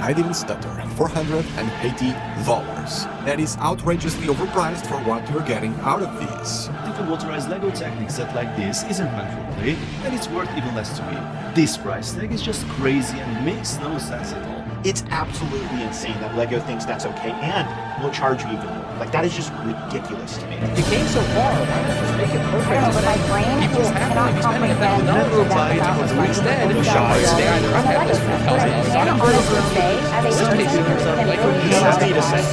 I didn't stutter, $480. That is outrageously overpriced for what you're getting out of these. If a motorized LEGO Technic set like this isn't meant for play, then it's worth even less to me. This price tag is just crazy and makes no sense at all. It's absolutely insane that LEGO thinks that's okay and will charge you even more. Like, that is just ridiculous to me. You came so far, why not just make it perfect? But my brain just cannot comprehend that instead, they either have this $4,000 I can't honestly say, as a person,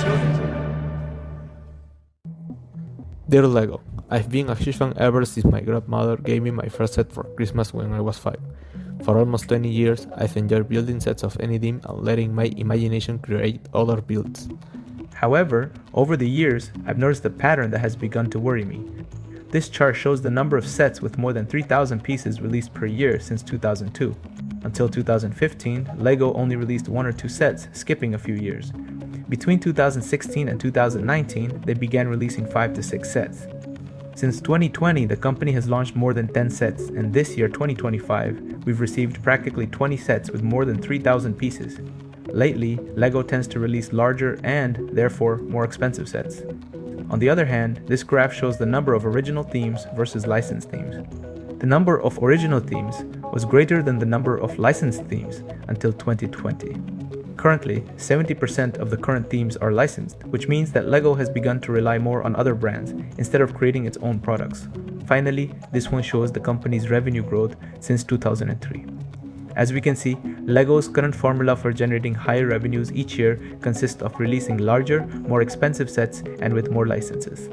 Dear LEGO, I've been a huge fan ever since my grandmother gave me my first set for Christmas when I was 5. For almost 20 years, I've enjoyed building sets of any theme and letting my imagination create other builds. However, over the years, I've noticed a pattern that has begun to worry me. This chart shows the number of sets with more than 3,000 pieces released per year since 2002. Until 2015, LEGO only released 1 or 2 sets, skipping a few years. Between 2016 and 2019, they began releasing 5 to 6 sets. Since 2020, the company has launched more than 10 sets, and this year, 2025, we've received practically 20 sets with more than 3,000 pieces. Lately, LEGO tends to release larger and, therefore, more expensive sets. On the other hand, this graph shows the number of original themes versus licensed themes. The number of original themes was greater than the number of licensed themes until 2020. Currently, 70% of the current themes are licensed, which means that LEGO has begun to rely more on other brands instead of creating its own products. Finally, this one shows the company's revenue growth since 2003. As we can see, LEGO's current formula for generating higher revenues each year consists of releasing larger, more expensive sets and with more licenses.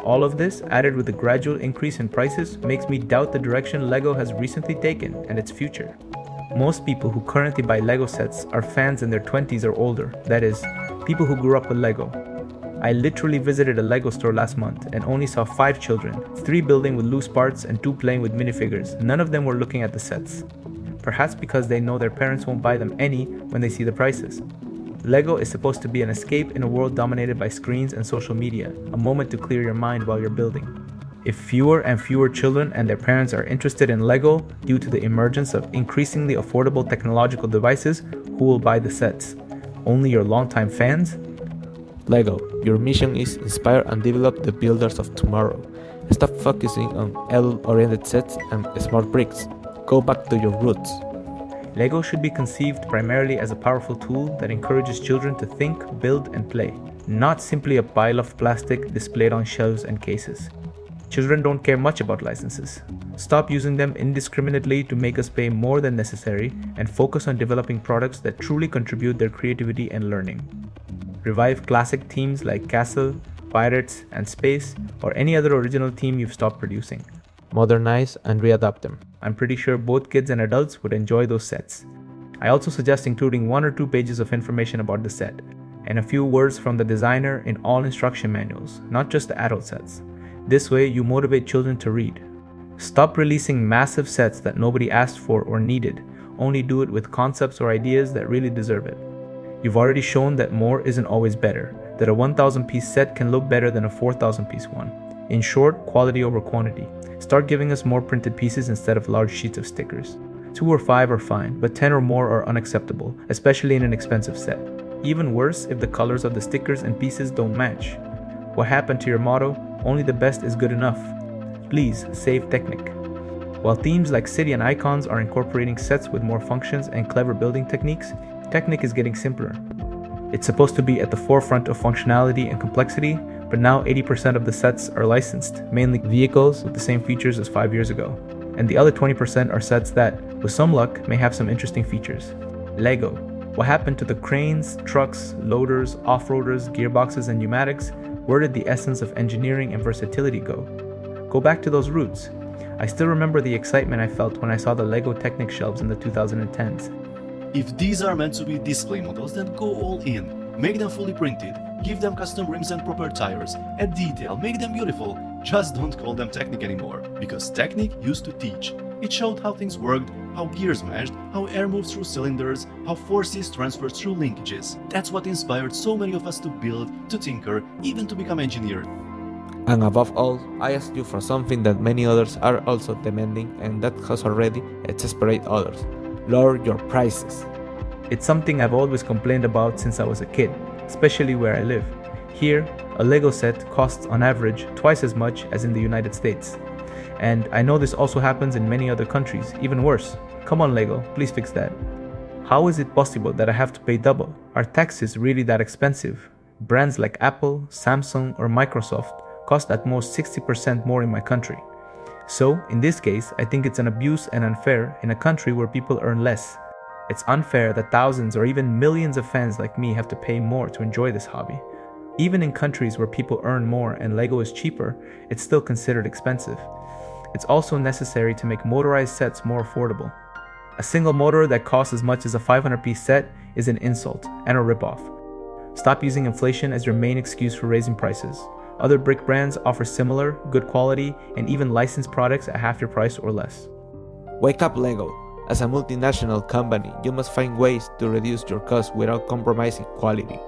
All of this, added with a gradual increase in prices, makes me doubt the direction LEGO has recently taken and its future. Most people who currently buy LEGO sets are fans in their 20s or older, that is, people who grew up with LEGO. I literally visited a LEGO store last month and only saw 5 children, 3 building with loose parts and 2 playing with minifigures. None of them were looking at the sets. Perhaps because they know their parents won't buy them any when they see the prices. LEGO is supposed to be an escape in a world dominated by screens and social media, a moment to clear your mind while you're building. If fewer and fewer children and their parents are interested in LEGO due to the emergence of increasingly affordable technological devices, who will buy the sets? Only your longtime fans? LEGO, your mission is inspire and develop the builders of tomorrow. Stop focusing on L-oriented sets and smart bricks. Go back to your roots. LEGO should be conceived primarily as a powerful tool that encourages children to think, build, and play, not simply a pile of plastic displayed on shelves and cases. Children don't care much about licenses. Stop using them indiscriminately to make us pay more than necessary and focus on developing products that truly contribute their creativity and learning. Revive classic themes like Castle, Pirates, and Space, or any other original theme you've stopped producing. Modernize and readapt them. I'm pretty sure both kids and adults would enjoy those sets. I also suggest including 1 or 2 pages of information about the set, and a few words from the designer in all instruction manuals, not just the adult sets. This way, you motivate children to read. Stop releasing massive sets that nobody asked for or needed. Only do it with concepts or ideas that really deserve it. You've already shown that more isn't always better, that a 1,000-piece set can look better than a 4,000-piece one. In short, quality over quantity. Start giving us more printed pieces instead of large sheets of stickers. 2 or 5 are fine, but 10 or more are unacceptable, especially in an expensive set. Even worse if the colors of the stickers and pieces don't match. What happened to your motto? Only the best is good enough. Please save Technic. While themes like City and Icons are incorporating sets with more functions and clever building techniques, Technic is getting simpler. It's supposed to be at the forefront of functionality and complexity, but now 80% of the sets are licensed, mainly vehicles with the same features as 5 years ago. And the other 20% are sets that, with some luck, may have some interesting features. LEGO. What happened to the cranes, trucks, loaders, off-roaders, gearboxes, and pneumatics? Where did the essence of engineering and versatility go? Go back to those roots. I still remember the excitement I felt when I saw the LEGO Technic shelves in the 2010s. If these are meant to be display models, then go all in. Make them fully printed, give them custom rims and proper tires, add detail, make them beautiful. Just don't call them Technic anymore, because Technic used to teach. It showed how things worked, how gears meshed, how air moves through cylinders, how forces transferred through linkages. That's what inspired so many of us to build, to tinker, even to become engineers. And above all, I ask you for something that many others are also demanding and that has already exasperated others. Lower your prices. It's something I've always complained about since I was a kid, especially where I live. Here, a Lego set costs on average twice as much as in the United States. And I know this also happens in many other countries, even worse. Come on Lego, please fix that. How is it possible that I have to pay double? Are taxes really that expensive? Brands like Apple, Samsung, or Microsoft cost at most 60% more in my country. So, in this case, I think it's an abuse and unfair in a country where people earn less. It's unfair that thousands or even millions of fans like me have to pay more to enjoy this hobby. Even in countries where people earn more and Lego is cheaper, it's still considered expensive. It's also necessary to make motorized sets more affordable. A single motor that costs as much as a 500-piece set is an insult and a ripoff. Stop using inflation as your main excuse for raising prices. Other brick brands offer similar, good quality, and even licensed products at half your price or less. Wake up, Lego. As a multinational company, you must find ways to reduce your costs without compromising quality.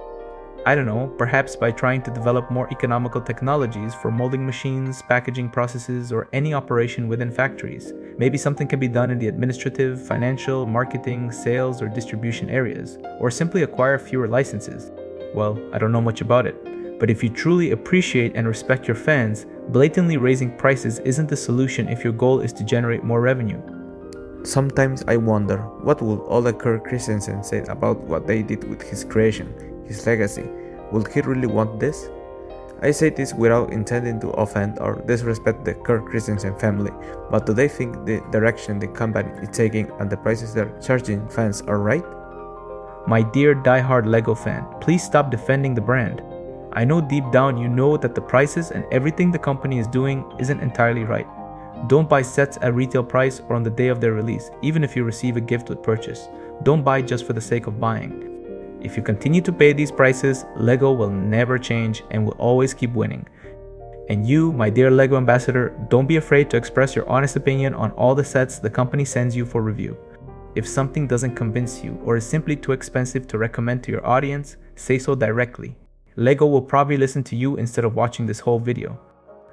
I don't know, perhaps by trying to develop more economical technologies for molding machines, packaging processes, or any operation within factories. Maybe something can be done in the administrative, financial, marketing, sales, or distribution areas, or simply acquire fewer licenses. Well, I don't know much about it, but if you truly appreciate and respect your fans, blatantly raising prices isn't the solution if your goal is to generate more revenue. Sometimes I wonder what would Ole Kirk Christensen say about what they did with his creation, his legacy. Would he really want this? I say this without intending to offend or disrespect the Kirk Christensen family, but do they think the direction the company is taking and the prices they're charging fans are right? My dear die-hard Lego fan, please stop defending the brand. I know deep down you know that the prices and everything the company is doing isn't entirely right. Don't buy sets at retail price or on the day of their release, even if you receive a gift with purchase. Don't buy just for the sake of buying. If you continue to pay these prices, Lego will never change and will always keep winning. And you, my dear Lego ambassador, don't be afraid to express your honest opinion on all the sets the company sends you for review. If something doesn't convince you or is simply too expensive to recommend to your audience, say so directly. Lego will probably listen to you instead of watching this whole video.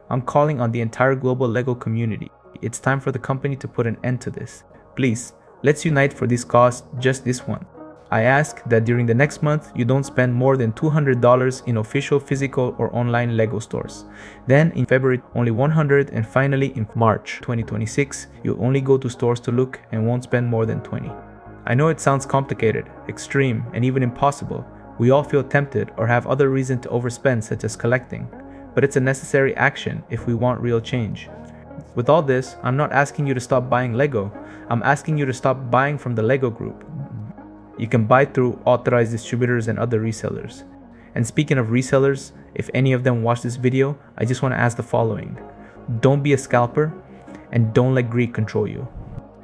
I'm calling on the entire global Lego community. It's time for the company to put an end to this. Please, let's unite for this cause, just this one. I ask that during the next month, you don't spend more than $200 in official physical or online Lego stores. Then in February, only $100, and finally in March 2026, you'll only go to stores to look and won't spend more than $20. I know it sounds complicated, extreme, and even impossible. We all feel tempted or have other reason to overspend, such as collecting. But it's a necessary action if we want real change. With all this, I'm not asking you to stop buying Lego. I'm asking you to stop buying from the Lego group. You can buy through authorized distributors and other resellers. And speaking of resellers, if any of them watch this video, I just want to ask the following. Don't be a scalper, and don't let greed control you.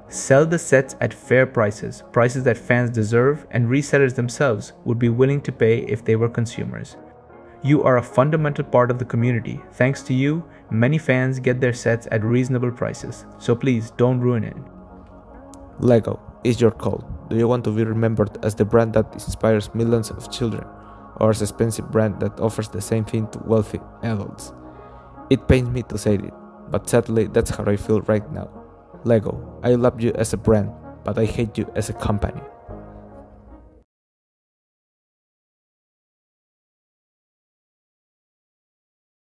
Sell the sets at fair prices, prices that fans deserve and resellers themselves would be willing to pay if they were consumers. You are a fundamental part of the community. Thanks to you, many fans get their sets at reasonable prices. So please, don't ruin it. Lego, it's your call. Do you want to be remembered as the brand that inspires millions of children, or as an expensive brand that offers the same thing to wealthy adults? It pains me to say it, but sadly that's how I feel right now. Lego, I love you as a brand, but I hate you as a company.